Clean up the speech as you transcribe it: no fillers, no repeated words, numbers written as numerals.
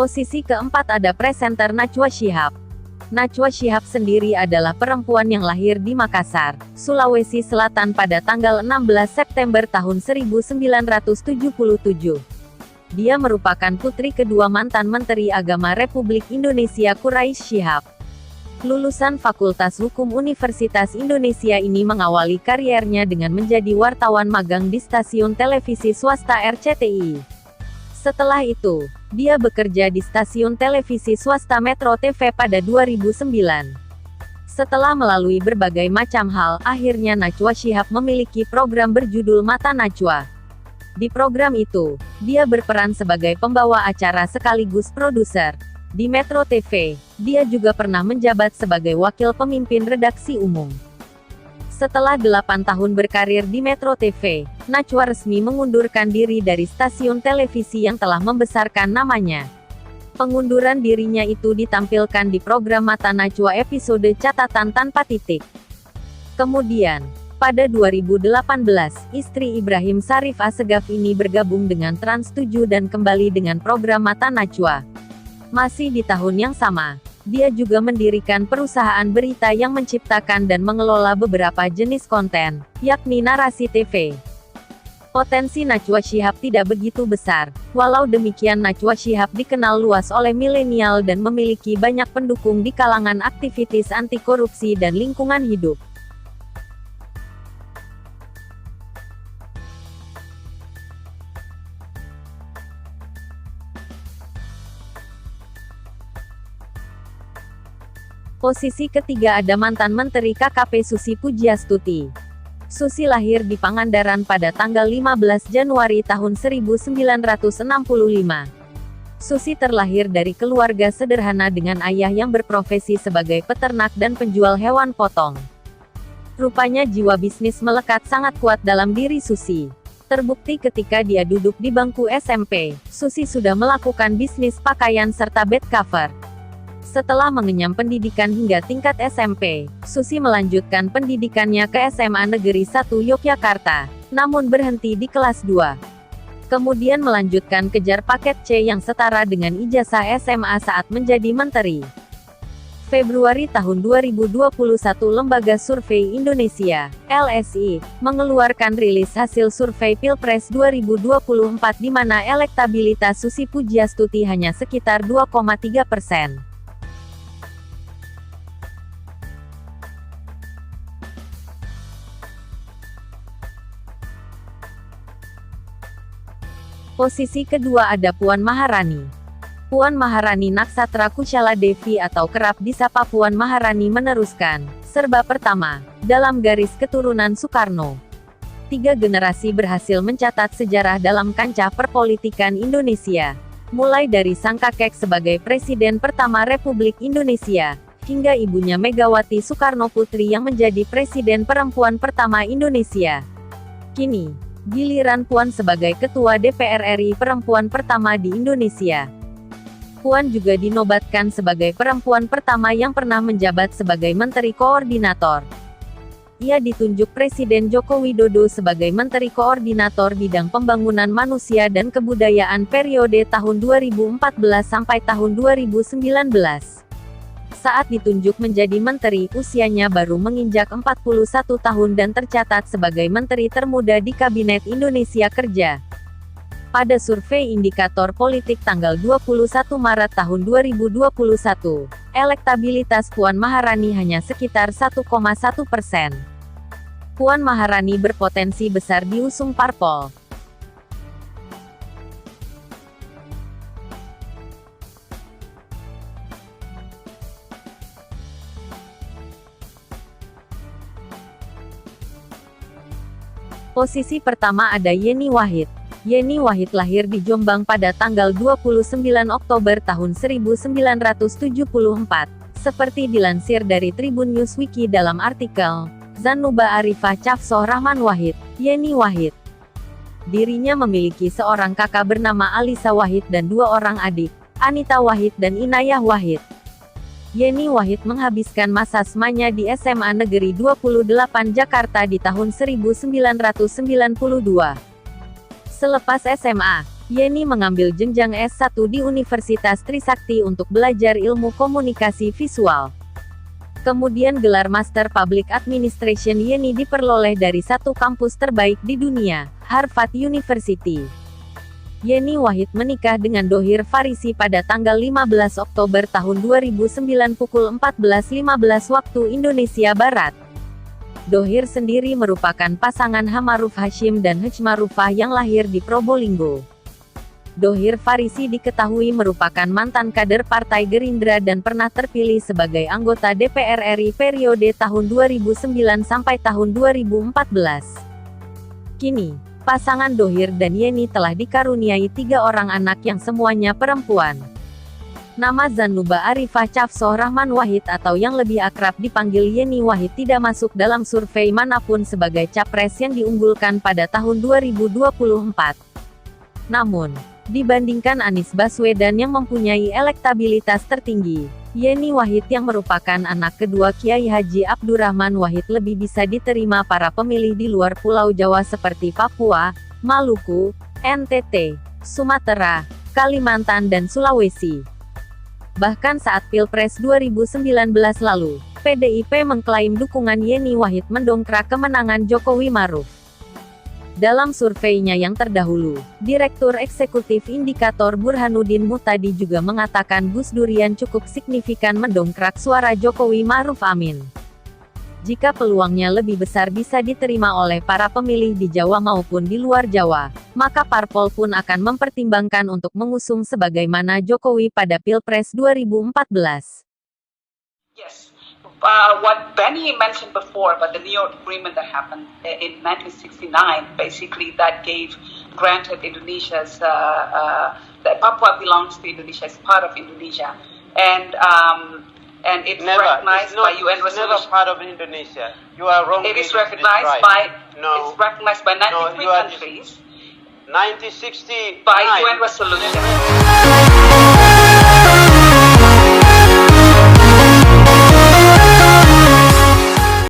Posisi keempat ada presenter Najwa Shihab. Najwa Shihab sendiri adalah perempuan yang lahir di Makassar, Sulawesi Selatan pada tanggal 16 September tahun 1977. Dia merupakan putri kedua mantan Menteri Agama Republik Indonesia Quraish Shihab. Lulusan Fakultas Hukum Universitas Indonesia ini mengawali kariernya dengan menjadi wartawan magang di stasiun televisi swasta RCTI. Setelah itu, dia bekerja di stasiun televisi swasta Metro TV pada 2009. Setelah melalui berbagai macam hal, akhirnya Najwa Shihab memiliki program berjudul Mata Najwa. Di program itu, dia berperan sebagai pembawa acara sekaligus produser. Di Metro TV, dia juga pernah menjabat sebagai wakil pemimpin redaksi umum. Setelah 8 tahun berkarir di Metro TV, Najwa resmi mengundurkan diri dari stasiun televisi yang telah membesarkan namanya. Pengunduran dirinya itu ditampilkan di program Mata Najwa episode Catatan Tanpa Titik. Kemudian, pada 2018, istri Ibrahim Sharif Assegaf ini bergabung dengan Trans 7 dan kembali dengan program Mata Najwa. Masih di tahun yang sama, dia juga mendirikan perusahaan berita yang menciptakan dan mengelola beberapa jenis konten, yakni Narasi TV. Potensi Najwa Shihab tidak begitu besar, walau demikian Najwa Shihab dikenal luas oleh milenial dan memiliki banyak pendukung di kalangan aktivitis anti korupsi dan lingkungan hidup. Posisi ketiga ada mantan Menteri KKP Susi Pujiastuti. Susi lahir di Pangandaran pada tanggal 15 Januari tahun 1965. Susi terlahir dari keluarga sederhana dengan ayah yang berprofesi sebagai peternak dan penjual hewan potong. Rupanya jiwa bisnis melekat sangat kuat dalam diri Susi. Terbukti ketika dia duduk di bangku SMP, Susi sudah melakukan bisnis pakaian serta bed cover. Setelah mengenyam pendidikan hingga tingkat SMP, Susi melanjutkan pendidikannya ke SMA Negeri 1 Yogyakarta, namun berhenti di kelas 2. Kemudian melanjutkan kejar paket C yang setara dengan ijazah SMA saat menjadi menteri. Februari tahun 2021 Lembaga Survei Indonesia, LSI, mengeluarkan rilis hasil survei Pilpres 2024 di mana elektabilitas Susi Pujiastuti hanya sekitar 2,3%. Posisi kedua ada Puan Maharani. Puan Maharani Naksatra Kushala Devi atau kerap disapa Puan Maharani meneruskan serba pertama dalam garis keturunan Soekarno. 3 generasi berhasil mencatat sejarah dalam kancah perpolitikan Indonesia, mulai dari sang kakek sebagai Presiden pertama Republik Indonesia, hingga ibunya Megawati Soekarno Putri yang menjadi Presiden perempuan pertama Indonesia. Kini, giliran Puan sebagai Ketua DPR RI perempuan pertama di Indonesia. Puan juga dinobatkan sebagai perempuan pertama yang pernah menjabat sebagai Menteri Koordinator. Ia ditunjuk Presiden Joko Widodo sebagai Menteri Koordinator Bidang Pembangunan Manusia dan Kebudayaan periode tahun 2014 sampai tahun 2019. Saat ditunjuk menjadi menteri, usianya baru menginjak 41 tahun dan tercatat sebagai menteri termuda di Kabinet Indonesia Kerja. Pada survei indikator politik tanggal 21 Maret tahun 2021, elektabilitas Puan Maharani hanya sekitar 1,1%. Puan Maharani berpotensi besar diusung parpol. Posisi pertama ada Yeni Wahid. Yeni Wahid lahir di Jombang pada tanggal 29 Oktober tahun 1974. Seperti dilansir dari Tribun Newswiki dalam artikel, Zanuba Arifah Cafsoh Rahman Wahid, Yeni Wahid. Dirinya memiliki seorang kakak bernama Alisa Wahid dan 2 orang adik, Anita Wahid dan Inayah Wahid. Yeni Wahid menghabiskan masa SMA-nya di SMA Negeri 28 Jakarta di tahun 1992. Selepas SMA, Yeni mengambil jenjang S1 di Universitas Trisakti untuk belajar ilmu komunikasi visual. Kemudian gelar Master Public Administration Yeni diperoleh dari satu kampus terbaik di dunia, Harvard University. Yeni Wahid menikah dengan Dhohir Farisi pada tanggal 15 Oktober tahun 2009 pukul 14.15 waktu Indonesia Barat. Dhohir sendiri merupakan pasangan Hamaruf Hashim dan Hechmarufah yang lahir di Probolinggo. Dhohir Farisi diketahui merupakan mantan kader Partai Gerindra dan pernah terpilih sebagai anggota DPR RI periode tahun 2009 sampai tahun 2014. Kini, pasangan Dhohir dan Yeni telah dikaruniai 3 orang anak yang semuanya perempuan. Nama Zanuba Arifah Cafsoh Rahman Wahid atau yang lebih akrab dipanggil Yeni Wahid tidak masuk dalam survei manapun sebagai capres yang diunggulkan pada tahun 2024. Namun, dibandingkan Anies Baswedan yang mempunyai elektabilitas tertinggi, Yeni Wahid yang merupakan anak kedua Kiai Haji Abdurrahman Wahid lebih bisa diterima para pemilih di luar Pulau Jawa seperti Papua, Maluku, NTT, Sumatera, Kalimantan dan Sulawesi. Bahkan saat Pilpres 2019 lalu, PDIP mengklaim dukungan Yeni Wahid mendongkrak kemenangan Jokowi Maruf. Dalam surveinya yang terdahulu, Direktur Eksekutif Indikator Burhanuddin Muhtadi juga mengatakan Gus Durian cukup signifikan mendongkrak suara Jokowi Ma'ruf Amin. Jika peluangnya lebih besar bisa diterima oleh para pemilih di Jawa maupun di luar Jawa, maka parpol pun akan mempertimbangkan untuk mengusung sebagaimana Jokowi pada Pilpres 2014. Yes. What Benny mentioned before about the New York Agreement that happened in 1969, basically that granted Indonesia's, that Papua belongs to Indonesia, it's part of Indonesia, and it's recognized by UN resolution. It's never part of Indonesia. You are wrong. It is recognized by, it's recognized by 93 countries. 1960 by UN resolution.